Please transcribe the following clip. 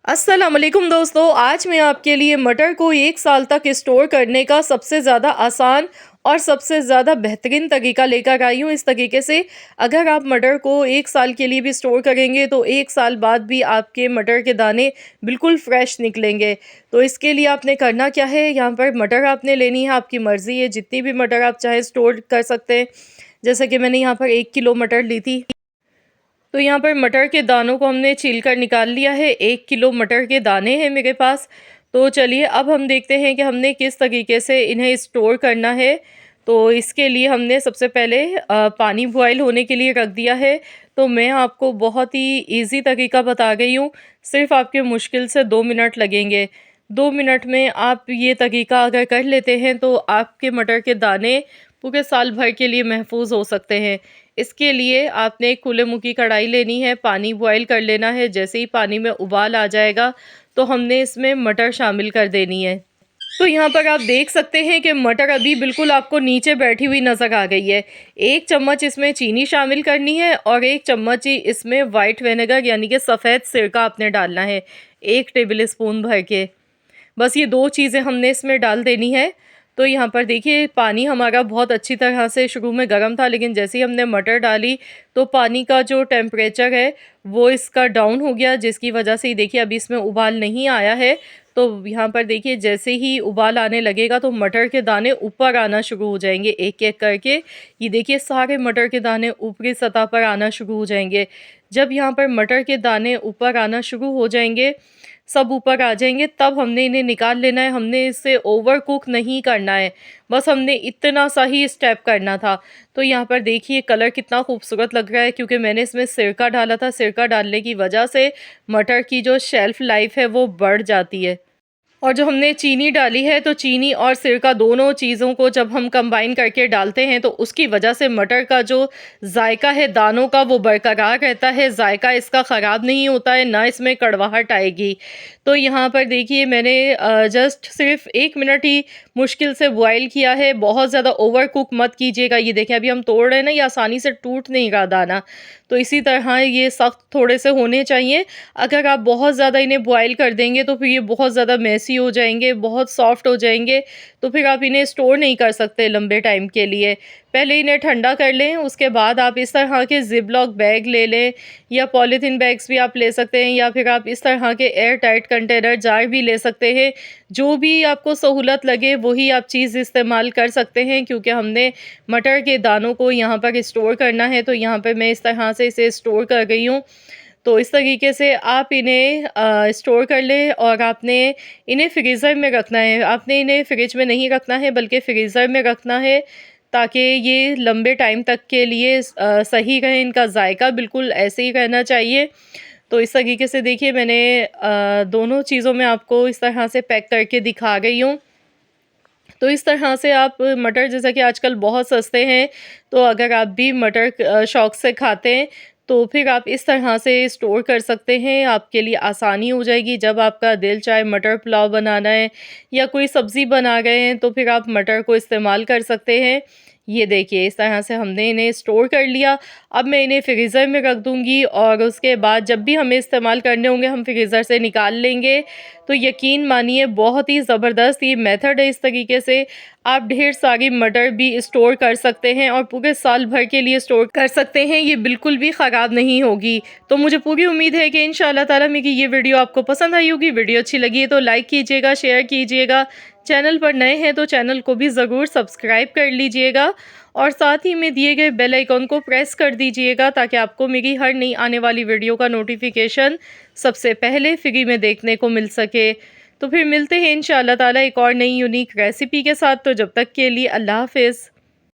अस्सलामुअलैकुम दोस्तों, आज मैं आपके लिए मटर को 1 साल तक स्टोर करने का सबसे ज़्यादा आसान और सबसे ज़्यादा बेहतरीन तरीका लेकर आई हूँ। इस तरीके से अगर आप मटर को 1 साल के लिए भी स्टोर करेंगे तो 1 साल बाद भी आपके मटर के दाने बिल्कुल फ्रेश निकलेंगे। तो इसके लिए आपने करना क्या है, यहाँ पर मटर आपने लेनी है, आपकी मर्ज़ी है, जितनी भी मटर आप चाहें स्टोर कर सकते हैं। जैसे कि मैंने यहाँ पर 1 किलो मटर ली थी। तो यहाँ पर मटर के दानों को हमने छील कर निकाल लिया है। 1 किलो मटर के दाने हैं मेरे पास। तो चलिए अब हम देखते हैं कि हमने किस तरीके से इन्हें स्टोर करना है। तो इसके लिए हमने सबसे पहले पानी बॉयल होने के लिए रख दिया है। तो मैं आपको बहुत ही ईज़ी तरीका बता गई हूँ, सिर्फ़ आपके मुश्किल से 2 मिनट लगेंगे। 2 मिनट में आप ये तरीका अगर कर लेते हैं तो आपके मटर के दाने पूरे साल भर के लिए महफूज़ हो सकते हैं। इसके लिए आपने एक खुले मुँह की कढ़ाई लेनी है, पानी बॉयल कर लेना है। जैसे ही पानी में उबाल आ जाएगा तो हमने इसमें मटर शामिल कर देनी है। तो यहाँ पर आप देख सकते हैं कि मटर अभी बिल्कुल आपको नीचे बैठी हुई नज़र आ गई है। 1 चम्मच इसमें चीनी शामिल करनी है और 1 चम्मच ही इसमें वाइट विनेगर यानी कि सफ़ेद सिरका आपने डालना है, 1 टेबल स्पून भर के। बस ये 2 चीज़ें हमने इसमें डाल देनी है। तो यहाँ पर देखिए पानी हमारा बहुत अच्छी तरह से शुरू में गर्म था, लेकिन जैसे ही हमने मटर डाली तो पानी का जो टेम्परेचर है वो इसका डाउन हो गया, जिसकी वजह से ही देखिए अभी इसमें उबाल नहीं आया है। तो यहाँ पर देखिए जैसे ही उबाल आने लगेगा तो मटर के दाने ऊपर आना शुरू हो जाएंगे एक-एक करके। ये देखिए सारे मटर के दाने ऊपरी सतह पर आना शुरू हो जाएंगे। जब यहाँ पर मटर के दाने ऊपर आना शुरू हो जाएंगे, सब ऊपर आ जाएँगे, तब हमने इन्हें निकाल लेना है। हमने इसे ओवर कुक नहीं करना है, बस हमने इतना सा ही स्टेप करना था। तो यहाँ पर देखिए कलर कितना खूबसूरत लग रहा है, क्योंकि मैंने इसमें सिरका डाला था। सिरका डालने की वजह से मटर की जो शेल्फ़ लाइफ़ है वो बढ़ जाती है। और जो हमने चीनी डाली है, तो चीनी और सिरका दोनों चीज़ों को जब हम कंबाइन करके डालते हैं तो उसकी वजह से मटर का जो जायका है दानों का वो बरकरार रहता है, जायका इसका ख़राब नहीं होता है, ना इसमें कड़वाहट आएगी। तो यहाँ पर देखिए मैंने जस्ट सिर्फ़ 1 मिनट ही मुश्किल से बॉयल किया है, बहुत ज़्यादा ओवर कुक मत कीजिएगा। ये देखिए अभी हम तोड़ रहे हैं ना, ये आसानी से टूट नहीं रहा दाना। तो इसी तरह ये सख्त थोड़े से होने चाहिए। अगर आप बहुत ज़्यादा इन्हें बॉयल कर देंगे तो फिर ये बहुत ज़्यादा मेसी हो जाएँगे, बहुत सॉफ्ट हो जाएँगे, तो फिर आप इन्हें स्टोर नहीं कर सकते लंबे टाइम के लिए। पहले इन्हें ठंडा कर लें, उसके बाद आप इस तरह के ज़िप-लॉक बैग ले लें या पॉलीथीन बैग्स भी आप ले सकते हैं, या फिर आप इस तरह के एयर टाइट कंटेनर जार भी ले सकते हैं। जो भी आपको सहूलत लगे वही आप चीज़ इस्तेमाल कर सकते हैं, क्योंकि हमने मटर के दानों को यहाँ पर स्टोर करना है। तो यहाँ पे मैं इस तरह से इसे स्टोर कर गई हूँ। तो इस तरीके से आप इन्हें स्टोर कर लें और आपने इन्हें फ्रीज़र में रखना है। आपने इन्हें फ्रिज में नहीं रखना है, बल्कि फ्रीज़र में रखना है, ताकि ये लंबे टाइम तक के लिए सही रहे। इनका जायका बिल्कुल ऐसे ही रहना चाहिए। तो इस तरीके से देखिए मैंने दोनों चीज़ों में आपको इस तरह से पैक करके दिखा गई हूँ। तो इस तरह से आप मटर, जैसा कि आजकल बहुत सस्ते हैं, तो अगर आप भी मटर शौक से खाते हैं तो फिर आप इस तरह से स्टोर कर सकते हैं। आपके लिए आसानी हो जाएगी। जब आपका दिल चाहे मटर पुलाव बनाना है या कोई सब्ज़ी बना रहे हैं तो फिर आप मटर को इस्तेमाल कर सकते हैं। ये देखिए इस तरह से हमने इन्हें स्टोर कर लिया। अब मैं इन्हें फ्रीज़र में रख दूँगी और उसके बाद जब भी हमें इस्तेमाल करने होंगे हम फ्रीज़र से निकाल लेंगे। तो यकीन मानिए बहुत ही ज़बरदस्त ये मेथड है। इस तरीके से आप ढेर सारी मटर भी स्टोर कर सकते हैं और पूरे साल भर के लिए स्टोर कर सकते हैं। ये बिल्कुल भी ख़राब नहीं होगी। तो मुझे पूरी उम्मीद है कि इंशाअल्लाह ताला मेरी ये वीडियो आपको पसंद आई होगी। वीडियो अच्छी लगी है तो लाइक कीजिएगा, शेयर कीजिएगा। चैनल पर नए हैं तो चैनल को भी ज़रूर सब्सक्राइब कर लीजिएगा और साथ ही में दिए गए बेल आइकॉन को प्रेस कर दीजिएगा, ताकि आपको मेरी हर नई आने वाली वीडियो का नोटिफिकेशन सबसे पहले फ्री में देखने को मिल सके। तो फिर मिलते हैं इंशाअल्लाह ताला एक और नई यूनिक रेसिपी के साथ। तो जब तक के लिए अल्लाह हाफ़िज़।